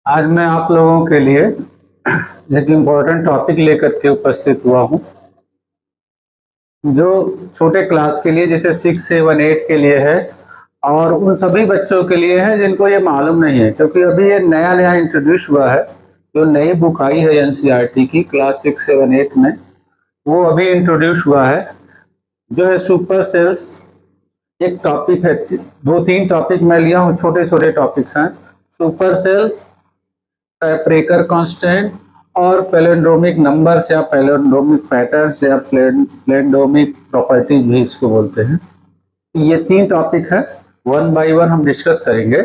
आज मैं आप लोगों के लिए एक इम्पोर्टेंट टॉपिक लेकर के उपस्थित हुआ हूँ जो छोटे क्लास के लिए जैसे 6, 7, 8 के लिए है और उन सभी बच्चों के लिए है जिनको ये मालूम नहीं है, क्योंकि अभी ये नया नया इंट्रोड्यूस हुआ है। जो नई बुक आई है एनसीईआरटी की क्लास 6, 7, 8 में, वो अभी इंट्रोड्यूस हुआ है, जो है सुपर सेल्स। एक टॉपिक है, 2-3 टॉपिक मैं लिया हूँ, छोटे छोटे टॉपिक्स हैं। सुपर सेल्स, टाइपब्रेकर कांस्टेंट और पैलिंड्रोमिक नंबर्स या पैलिंड्रोमिक पैटर्न्स या पैलिंड्रोमिक प्रॉपर्टीज भी इसको बोलते हैं। ये 3 टॉपिक है, वन बाय वन हम डिस्कस करेंगे।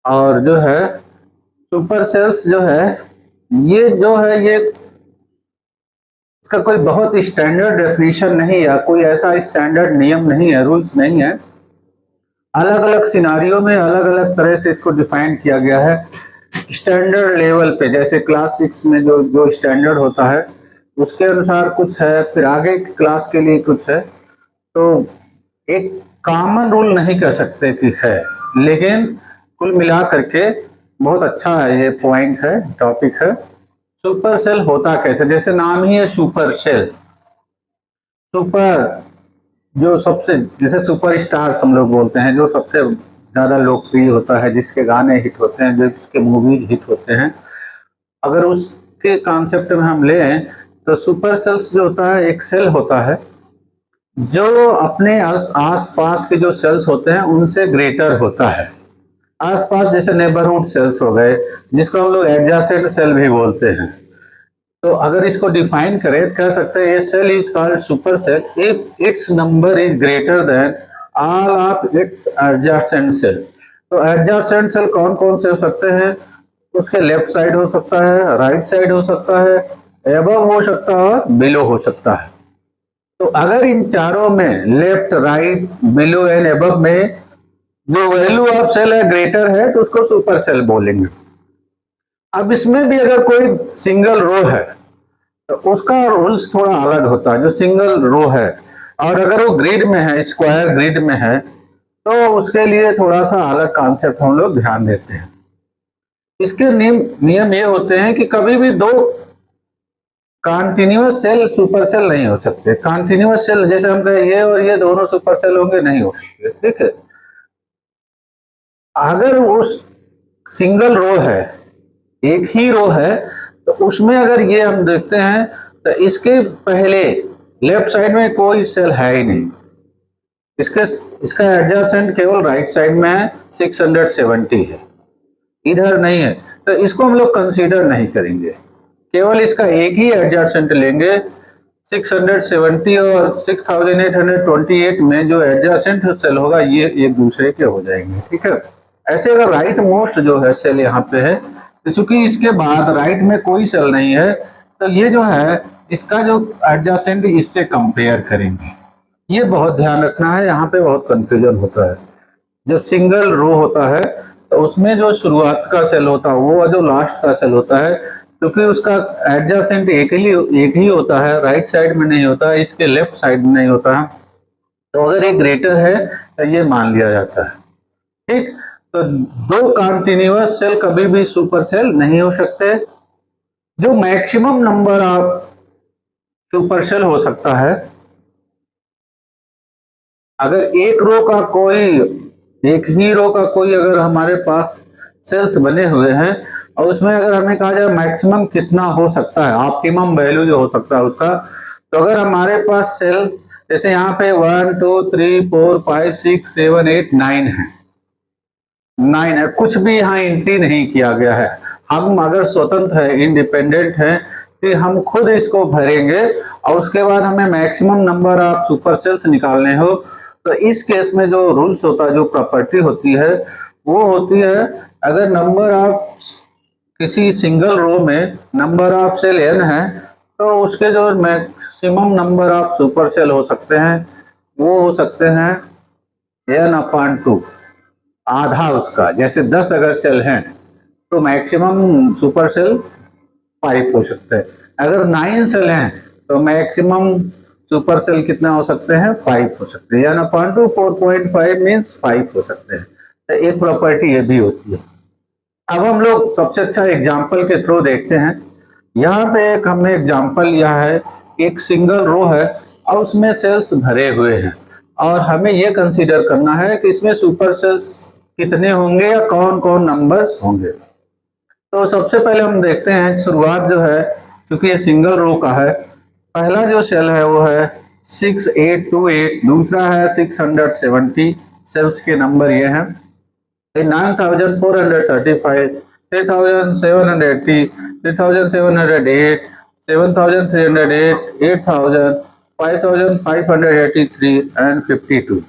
और जो है सुपर सेल्स जो है ये इसका कोई बहुत स्टैंडर्ड डेफिनेशन नहीं है, कोई ऐसा स्टैंडर्ड नियम नहीं है, रूल्स नहीं है। अलग अलग सिनारियों में अलग अलग तरह से इसको डिफाइन किया गया है। स्टैंडर्ड लेवल पे जैसे क्लास 6 में जो जो स्टैंडर्ड होता है उसके अनुसार कुछ है, फिर आगे की क्लास के लिए कुछ है। तो एक कॉमन रूल नहीं कह सकते कि है, लेकिन कुल मिला करके बहुत अच्छा है, ये पॉइंट है, टॉपिक है। सुपर सेल होता कैसे, जैसे नाम ही है सुपर सेल। सुपर जो सबसे, जैसे सुपर स्टार्स हम लोग बोलते हैं, जो सबसे ज़्यादा लोकप्रिय होता है, जिसके गाने हिट होते हैं, जो जिसके मूवीज हिट होते हैं, अगर उसके कॉन्सेप्ट में हम लें तो सुपर सेल्स जो होता है एक सेल होता है जो अपने आस पास के जो सेल्स होते हैं उनसे ग्रेटर होता है। आसपास जैसे नेबरहुड सेल्स हो गए, जिसको हम लोग एडजेसेंट सेल भी बोलते हैं। तो अगर इसको डिफाइन करें, कह सकते हैं ये cell is called super cell if its number is greater than all of its adjacent cell. तो एडजेसेंट सेल कौन कौन से हो सकते हैं? उसके लेफ्ट साइड हो सकता है, राइट साइड हो सकता है, एबव हो सकता है और बिलो हो सकता है। तो अगर इन चारों में left, right, below and above में जो वैल्यू ऑफ सेल है ग्रेटर है तो उसको सुपर सेल बोलेंगे। अब इसमें भी अगर कोई सिंगल रो है तो उसका रूल्स थोड़ा अलग होता है, जो सिंगल रो है। और अगर वो ग्रिड में है, स्क्वायर ग्रिड में है, तो उसके लिए थोड़ा सा अलग कॉन्सेप्ट हम लोग ध्यान देते हैं। इसके नियम ये होते हैं कि कभी भी दो कॉन्टिन्यूअस सेल सुपर सेल नहीं हो सकते। कॉन्टिन्यूअस सेल जैसे हम कहें ये और ये दोनों सुपर सेल होंगे, नहीं हो सकते, ठीक है। अगर उस सिंगल रो है, एक ही रो है, तो उसमें अगर ये हम देखते हैं तो इसके पहले लेफ्ट साइड में कोई सेल है ही नहीं। इसका एडजेसेंट केवल राइट साइड में है, 670 है, इधर नहीं है, तो इसको हम लोग कंसीडर नहीं करेंगे। केवल इसका एक ही एडजेसेंट लेंगे। 670 और 6828 में जो एडजेसेंट सेल होगा ये एक दूसरे के हो जाएंगे, ठीक है। ऐसे अगर राइट मोस्ट जो है सेल यहाँ पे है, तो चूंकि इसके बाद राइट में कोई सेल नहीं है, तो ये जो है इसका जो एडजेसेंट इससे कंपेयर करेंगे। ये बहुत ध्यान रखना है, यहाँ पे बहुत कंफ्यूजन होता है। जब सिंगल रो होता है तो उसमें जो शुरुआत का सेल होता है वो जो लास्ट का सेल होता है, क्योंकि उसका एडजेसेंट एक ही होता है, राइट साइड में नहीं होता है, इसके लेफ्ट साइड में नहीं होता है, तो अगर ये ग्रेटर है तो ये मान लिया जाता है, ठीक। तो दो कॉन्टिन्यूअस सेल कभी भी सुपर सेल नहीं हो सकते। जो maximum number of super cell हो सकता है, अगर एक ही रो का कोई अगर हमारे पास सेल्स बने हुए हैं और उसमें अगर हमें कहा जाए मैक्सिमम कितना हो सकता है, ऑप्टिमम वैल्यू जो हो सकता है उसका, तो अगर हमारे पास सेल जैसे यहाँ पे 1 2 3 4 5 6 7 8 9 है, 9 है, कुछ भी यहाँ एंट्री नहीं किया गया है। हम अगर स्वतंत्र है, इंडिपेंडेंट है, फिर हम खुद इसको भरेंगे और उसके बाद हमें maximum number of super cells निकालने हो, तो इस केस में जो रूल्स होता है, जो प्रॉपर्टी होती है, वो होती है अगर नंबर ऑफ किसी सिंगल रो में नंबर ऑफ सेल n है, तो उसके जो maximum number of super cell हो सकते हैं वो हो सकते हैं n/2, आधा उसका। जैसे 10 अगर सेल हैं तो मैक्सिमम सुपर सेल 5 हो सकते हैं। अगर 9 सेल हैं तो मैक्सिमम सुपर सेल कितना हो सकते हैं? 5 हो सकते हैं, यानी 4.5 मीन्स 5 हो सकते हैं। तो एक प्रॉपर्टी ये भी होती है। अब हम लोग सबसे अच्छा एग्जाम्पल के थ्रू देखते हैं। यहाँ पे एक हमने एग्जाम्पल लिया है, एक सिंगल रो है और उसमें सेल्स भरे हुए हैं और हमें ये कंसीडर करना है कि इसमें सुपर सेल्स कितने होंगे या कौन कौन नंबर्स होंगे। तो सबसे पहले हम देखते हैं शुरुआत जो है, क्योंकि ये सिंगल रो का है, पहला जो सेल है वो है 6828, दूसरा है 670, सेल्स के नंबर ये हैं 9435, 3780, 3708, 7308, 8000, 5583 एंड 52।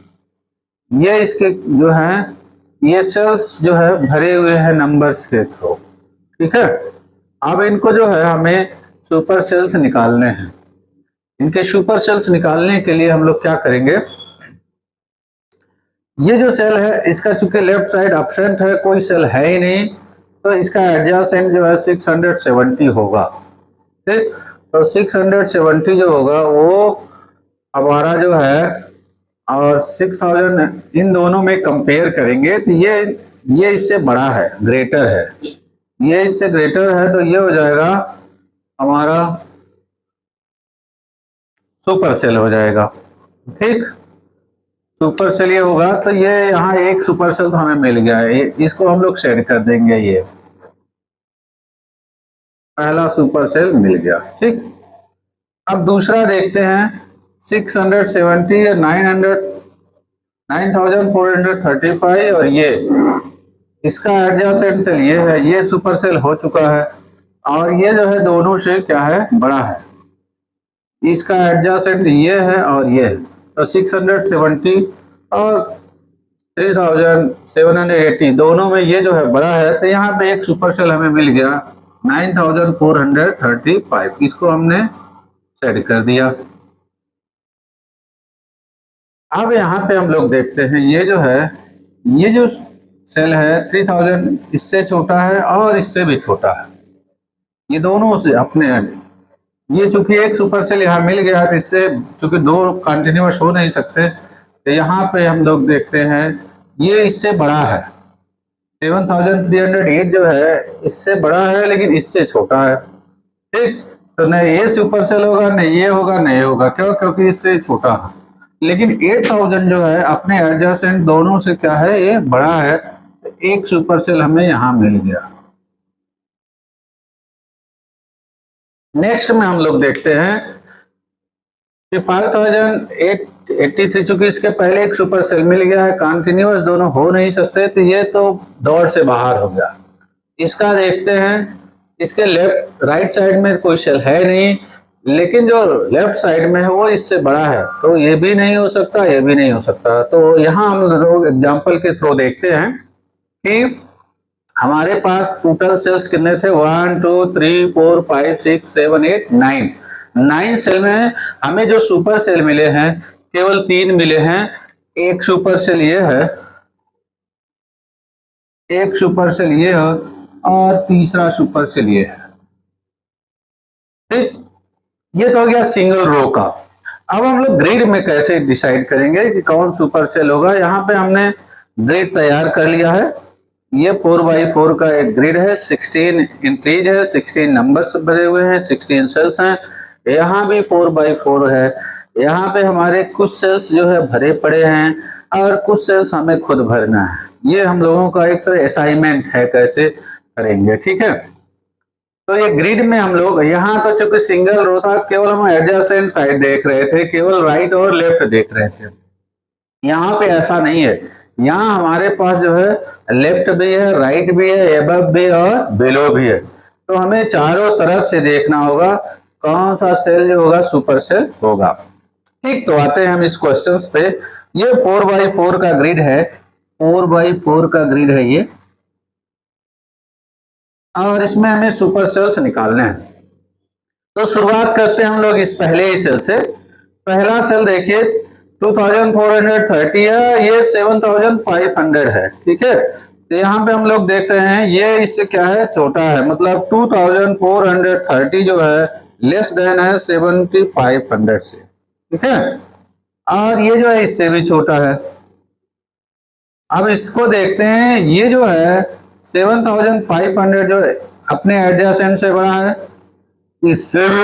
ये इसके जो हैं, ये सेल्स जो है भरे हुए हैं नंबर्स के थ्रू। ठीक है, अब इनको जो है हमें सुपर सेल्स निकालने हैं। इनके सुपर सेल्स निकालने के लिए हम लोग क्या करेंगे, ये जो सेल है इसका चूंकि लेफ्ट साइड एब्सेंट है, कोई सेल है ही नहीं, तो इसका एडजेसेंट जो है 670 होगा। ठीक, तो 670 जो होगा वो हमारा जो है, और 6000 इन दोनों में कंपेयर करेंगे तो ये इससे बड़ा है, ग्रेटर है, ये इससे ग्रेटर है, तो ये हो जाएगा हमारा सुपर सेल हो जाएगा। ठीक, सुपर सेल ये होगा, तो ये यहाँ एक सुपर सेल तो हमें मिल गया है, इसको हम लोग शेड कर देंगे, ये पहला सुपर सेल मिल गया। ठीक, अब दूसरा देखते हैं 670 या 9435 और ये इसका एडजेसेंट सेल ये है, ये सुपर सेल हो चुका है और ये जो है दोनों से क्या है, बड़ा है, इसका एडजेसेंट ये है और ये है, तो 670 और 3780 दोनों में ये जो है बड़ा है, तो यहाँ पे एक सुपर सेल हमें मिल गया 9435, इसको हमने सेट कर दिया। अब यहाँ पे हम लोग देखते हैं ये जो है, ये जो सेल है 3000 इससे छोटा है और इससे भी छोटा है, ये दोनों से अपने ये चूंकि एक सुपर सेल यहाँ मिल गया, तो इससे चूंकि दो कंटिन्यूअस हो नहीं सकते, तो यहाँ पे हम लोग देखते हैं ये इससे बड़ा है, 7308 जो है इससे बड़ा है लेकिन इससे छोटा है। ठीक, तो न ये सुपर सेल होगा, न ये होगा, न ये होगा, क्यों, क्योंकि इससे छोटा है, लेकिन 8000 जो है अपने एडजेसेंट दोनों से क्या है, ये बड़ा है, एक सुपर सेल हमें यहाँ मिल गया। नेक्स्ट में हम लोग देखते हैं कि 5083, चूंकि इसके पहले एक सुपर सेल मिल गया है, कंटिन्यूअस दोनों हो नहीं सकते, तो ये तो दौड़ से बाहर हो गया। इसका देखते हैं, इसके लेफ्ट राइट साइड में कोई सेल है नहीं, लेकिन जो लेफ्ट साइड में है वो इससे बड़ा है, तो ये भी नहीं हो सकता, ये भी नहीं हो सकता। तो यहाँ हम लोग एग्जाम्पल के थ्रू देखते हैं कि हमारे पास टोटल सेल्स कितने थे, 1 2 3 4 5 6 7 8 9, 9 सेल में हमें जो सुपर सेल मिले हैं केवल 3 मिले हैं, एक सुपर सेल ये है, एक सुपर सेल ये है और तीसरा सुपर सेल ये है। ठीक, ये तो हो गया सिंगल रो का। अब हम लोग ग्रिड में कैसे डिसाइड करेंगे कि कौन सुपर सेल होगा, यहाँ पे हमने ग्रिड तैयार कर लिया है, ये 4x4 का एक ग्रिड है, 16 इंट्रीज है, 16 नंबर्स भरे हुए हैं, 16 सेल्स हैं, यहाँ भी 4x4 है, यहाँ पे हमारे कुछ सेल्स जो है भरे पड़े हैं और कुछ सेल्स हमें खुद भरना है, ये हम लोगों का एक तरह असाइनमेंट है कैसे करेंगे। ठीक है, तो ये ग्रिड में हम लोग यहाँ तो चूंकि सिंगल रो था, केवल हम एडजेसेंट साइड देख रहे थे, केवल राइट और लेफ्ट देख रहे थे, यहाँ पे ऐसा नहीं है, यहाँ हमारे पास जो है लेफ्ट भी है, राइट भी है, एबव भी और बिलो भी है, तो हमें चारों तरफ से देखना होगा कौन सा सेल जो होगा सुपर सेल होगा। ठीक, तो आते हैं हम इस क्वेश्चंस पे। ये 4x4 का ग्रिड है, 4x4 का ग्रिड है ये, और इसमें हमें सुपर सेल्स निकालने हैं। तो शुरुआत करते हैं हम लोग इस पहले ही सेल से। पहला सेल देखिए 2430 है, ये 7500 है। ठीक है, तो यहाँ पे हम लोग देख रहे हैं ये इससे क्या है, छोटा है, मतलब 2430 जो है लेस देन है 7500 से। ठीक है, और ये जो है इससे भी छोटा है। अब इसको देखते हैं, ये जो है 7500 जो अपने एडजेसेंट से बड़ा है, इससे भी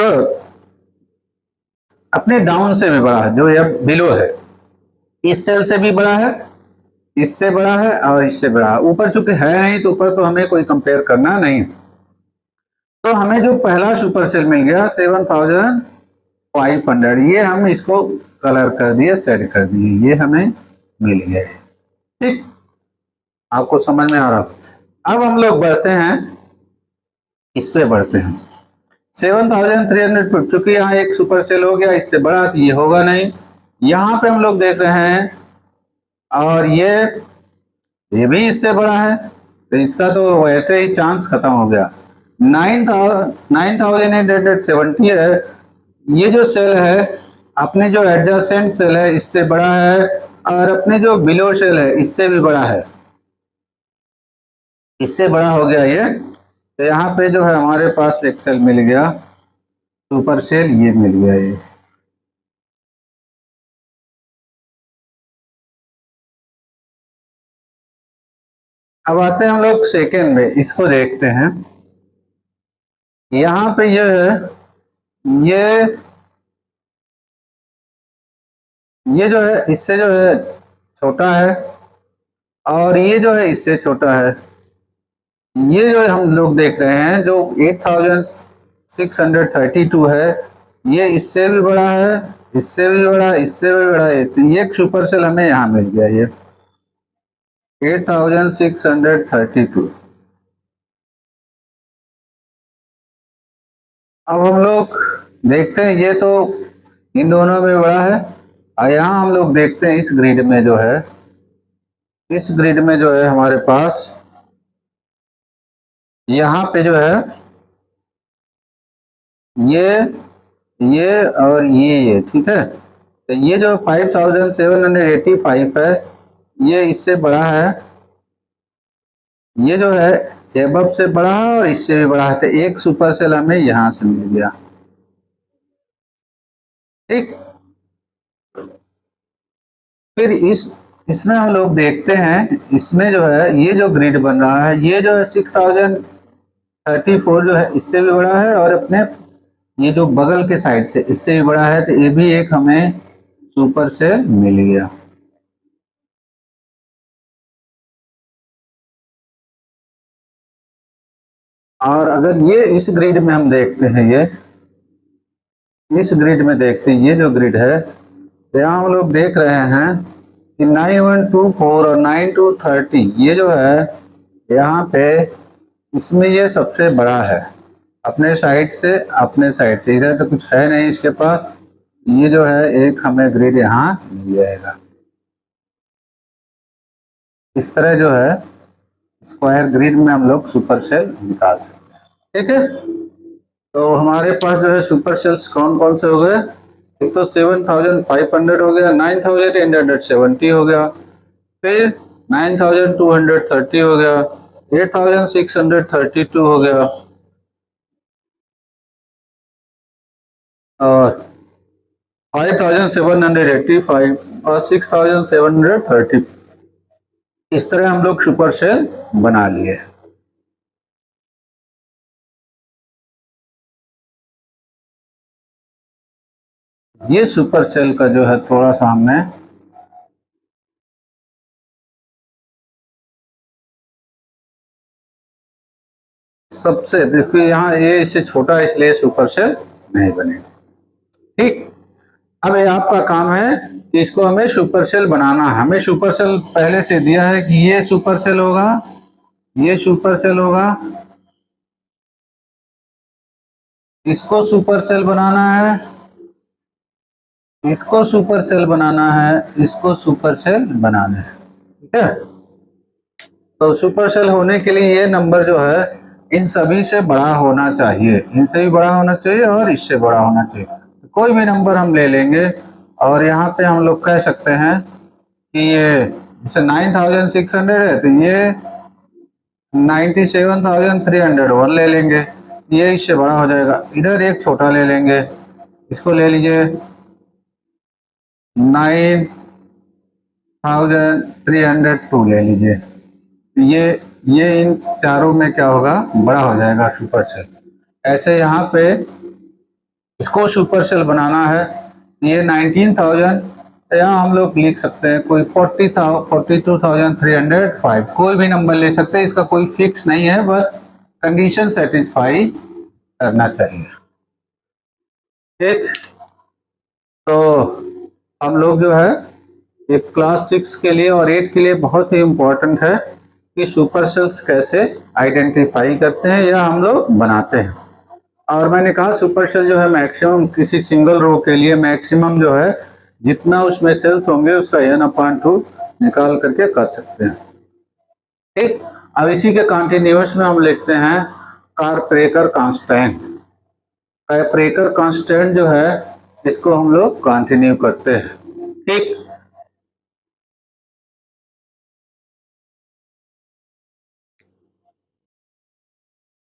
अपने डाउन से भी बड़ा है, जो ये बिलो है, इस सेल से भी बड़ा है, इससे बड़ा है और इससे बड़ा है। ऊपर चूंकि है नहीं तो ऊपर तो हमें कोई कंपेयर करना नहीं। तो हमें जो पहला सुपर सेल मिल गया 7500, ये हम इसको कलर कर दिए, सेट कर दिए, ये हमें मिल गया है। ठीक, आपको समझ में आ रहा। अब हम लोग बढ़ते हैं, इस पे बढ़ते हैं 7300 पर, चूंकि यहाँ एक सुपर सेल हो गया, इससे बड़ा तो ये होगा नहीं। यहाँ पे हम लोग देख रहे हैं और ये भी इससे बड़ा है, तो इसका तो वैसे ही चांस खत्म हो गया। 9870 है, ये जो सेल है अपने जो एडजेसेंट सेल है इससे बड़ा है, और अपने जो बिलो सेल है इससे भी बड़ा है, इससे बड़ा हो गया ये। तो यहाँ पे जो है हमारे पास एक सेल मिल गया, सुपर सेल ये मिल गया ये। अब आते हैं हम लोग सेकेंड में, इसको देखते हैं। यहाँ पे ये है, ये जो है इससे जो है छोटा है, और ये जो है इससे छोटा है। ये जो हम लोग देख रहे हैं जो 8632 है, ये इससे भी बड़ा है, इससे भी बड़ा, इससे भी बड़ा है। तो ये एक सुपर सेल हमें यहाँ मिल गया, ये 8632। अब हम लोग देखते हैं, ये तो इन दोनों में बड़ा है, और यहाँ हम लोग देखते हैं इस ग्रिड में जो है, इस ग्रिड में जो है हमारे पास यहाँ पे जो है ये और ये ठीक है। तो ये जो 5785 है, ये इससे बड़ा है, ये जो है एबव से बड़ा है और इससे भी बड़ा है। तो एक सुपर सेल हमें यहां से मिल गया। ठीक, फिर इसमें हम लोग देखते हैं, इसमें जो है ये जो ग्रिड बन रहा है, ये जो है 6034 जो है इससे भी बड़ा है, और अपने ये जो बगल के साइड से इससे भी बड़ा है। तो ये भी एक हमें सुपर सेल मिल गया। और अगर ये इस ग्रिड में हम देखते हैं, ये इस ग्रिड में देखते हैं, ये जो ग्रिड है, तो यहाँ हम लोग देख रहे हैं कि 9124 और 9230 ये जो है यहाँ पे, इसमें ये सबसे बड़ा है अपने साइड से, अपने साइड से। इधर तो कुछ है नहीं इसके पास, ये जो है एक हमें ग्रिड यहाँ मिल जाएगा। इस तरह जो है स्क्वायर ग्रिड में हम लोग सुपर सेल निकाल सकते हैं। ठीक है, तो हमारे पास जो है सुपर सेल्स कौन कौन से हो गए। एक तो 7500 हो गया, 9870 हो गया, फिर 9230 हो गया, 8632 हो गया, और 5785 और 6730। इस तरह हम लोग सुपर सेल बना लिए। ये सुपर सेल का जो है थोड़ा सा हमने सबसे, देखिए यहाँ ये इससे छोटा है इसलिए सुपर सेल नहीं बनेगा। ठीक, अब ये आपका काम है कि इसको हमें सुपर सेल बनाना है। हमें सुपर सेल पहले से दिया है कि ये सुपर सेल होगा, ये सुपर सेल होगा, इसको सुपर सेल बनाना है, इसको सुपर सेल बनाना है, इसको सुपर सेल बनाना है। ठीक है, तो सुपर सेल होने के लिए ये नंबर जो है इन सभी से बड़ा होना चाहिए, इनसे भी बड़ा होना चाहिए और इससे बड़ा होना चाहिए। कोई भी नंबर हम ले लेंगे, और यहाँ पे हम लोग कह सकते हैं कि ये जैसे 9600 है, तो ये 97301 ले लेंगे, ये इससे बड़ा हो जाएगा। इधर एक छोटा ले लेंगे, इसको ले लीजिए 9302 ले लीजिए, ये ये इन चारों में क्या होगा, बड़ा हो जाएगा सुपर सेल। ऐसे यहाँ पे इसको सुपर सेल बनाना है, ये 19,000, यहाँ हम लोग लिख सकते हैं कोई 42,305, कोई भी नंबर ले सकते हैं, इसका कोई फिक्स नहीं है, बस कंडीशन सेटिस्फाई करना चाहिए। ठीक, तो हम लोग जो है एक क्लास 6 के लिए और 8 के लिए बहुत ही इम्पोर्टेंट है कि सुपर सेल्स कैसे आइडेंटिफाई करते हैं या हम लोग बनाते हैं। और मैंने कहा सुपर सेल जो है मैक्सिमम किसी सिंगल रो के लिए मैक्सिमम जो है जितना उसमें सेल्स होंगे उसका n/2 निकाल करके कर सकते हैं। ठीक, अब इसी के कंटिन्यूअस में हम लिखते हैं कार्पेकर कांस्टेंट। कार्पेकर कांस्टेंट जो है इसको हम लोग कंटिन्यू करते हैं। ठीक,